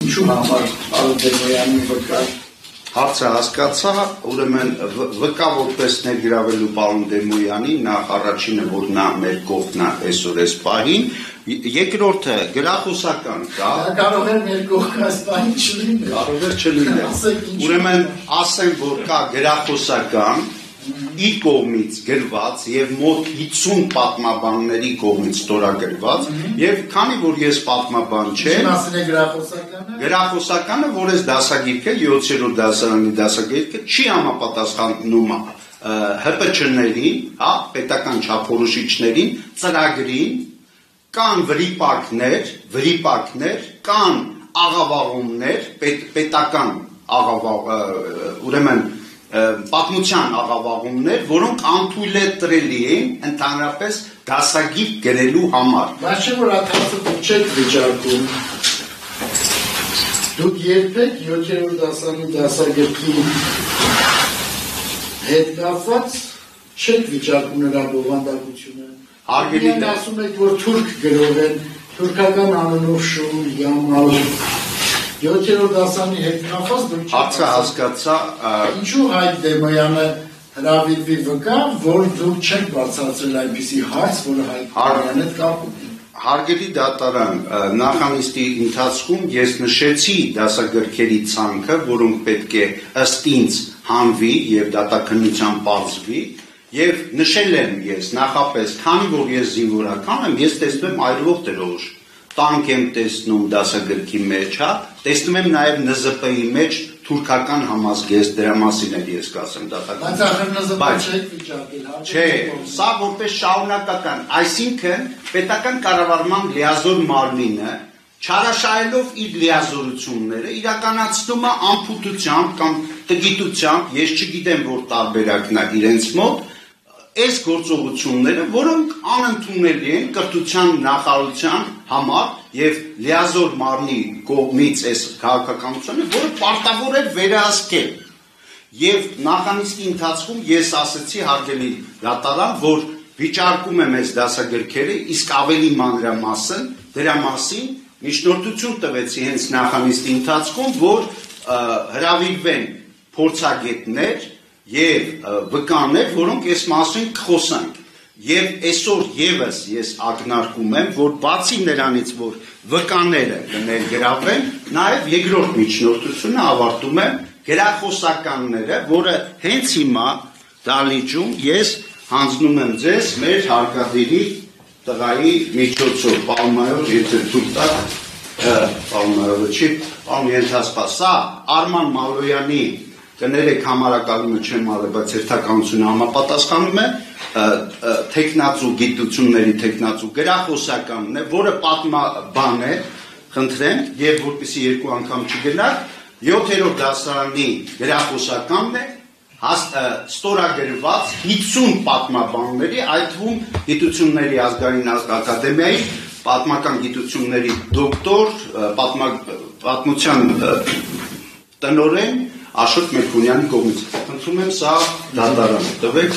Ինչու համար Արոդեմոյանի վկա։ Հարցը հասկացա, ուրեմն վկա որպես ներգրավելու պարոն Դեմոյանի, նախ առաջինը, որ նա մեր կողքն է այսօր այս պահին, երկրորդը գրախոսական կա։ Կարող է մեր կողքն այս պահին չլինել։ Կարող է չլինել։ Ուրեմն ասեմ, որ կա գրախոսական իր կողմից գրված եւ մոտ 50 պատմաբանների կողմից ստորագրված եւ քանի որ ես պատմաբան չեմ, ասել է գրախոսականը։ Գրախոսականը, որ այս դասագիրքը 7-րդ դասարանի դասագիրքը չի համապատասխանում ՀՊՉ-ներին, հա, պետական չափորոշիչներին, ծրագրին, կան վրիպակներ, կան աղավաղումներ, պետական ուրեմն պատմության աղավաղումներ, որոնք անթույլատրելի են ընդհանրապես դասագիր գրելու համար։ Բայց չէ որ այդ հարցը դուք չեք վիճարկում։ Դուք երբեք 7-րդ դասարանի դասագրքի հետ կապված չեք վիճարկում նրա բովանդակությունը։ Հարգելի ասում եք, որ թուրք գրող են, թուրքական անունով շուն, յամալ 7-րդ դասարանի հետ կապված դուք չեք։ Հարցը հասկացա։ Ինչու Հայկ Դեմոյանը հրավիրվի վկա, որ դուք չեք բացատրել այնպիսի հարց, որը Հայկ Դեմոյանի հետ կապ ունի։ Հարգելի դատարան, նախանիստի ընթացքում ես նշեցի դասագրքերի ցանկը, որոնք պետք է ըստ ինձ հանվի եւ դատաքննության բացվի, եւ նշել եմ ես նախապես, քանի որ ես զինվորական եմ, ես տեսնում եմ այրվող դրոշ, տանկ եմ տեսնում դասագրքի մեջ, հա, տեսնում եմ նաեւ ՆԶՊ-ի մեջ թուրքական համազգեստ, դրա մասին էլ ես կասեմ դատական։ Բայց ախր ՆԶՊ չեք վիճակել, հա։ Չէ, սա որպես շարունակական, այսինքն պետական կառավարման լիազոր մարմինը չարաշահելով իր լիազորությունները իրականացնում է անփութությամբ կամ տգիտությամբ, ես չգիտեմ որ տարբերակն է իրենց մոտ, այս գործողությունները, որոնք անընդունելի են կրթության նախարարության համար եւ լիազոր մարմնի կողմից այս քաղաքականությունը, որը պարտավոր է վերահսկել։ Եվ նախանիստի ընթացքում ես ասացի հարգելի դատարան, որ վիճարկում եմ այս դասագրքերը, իսկ ավելի մանրամասն դրա մասին միջնորդություն տվեցի հենց նախանիստի ընթացքում, որ հրավիրվեն փորձագետներ եւ վկաներ, որոնք այս մասին կխոսանք։ Եվ այսօր եւս ես ակնարկում եմ, որ բացի նրանից, որ վկաները կներգրավեն, նաեւ երկրորդ միջնորդությունը ավարտում եմ գրախոսականները, որը հենց հիմա դալիճում ես հանձնում եմ ձեզ մեր հարկադիրի տղայի միջոցով, Պալմայով, եթե թույլ տաք, Պալմայովը չի, պարոն ենթասպա, սա Արման Մալոյանի կներեք համարակալումը չեմ արել, բայց հերթականությունը համապատասխանում է տեխնացու գիտությունների տեխնացու գրախոսականն է, որը պատմաբան է, խնդրեմ, եւ որպեսզի երկու անգամ չգնաք, 7-րդ դասարանի գրախոսականն է, ստորագրված 50 պատմաբանների, այդ թվում գիտությունների ազգային ակադեմիայի պատմական գիտությունների դոկտոր, պատմության տնօրեն Աշոտ Մերկունյանի կողմից։ Խնդրում եմ սա դատարան տվեք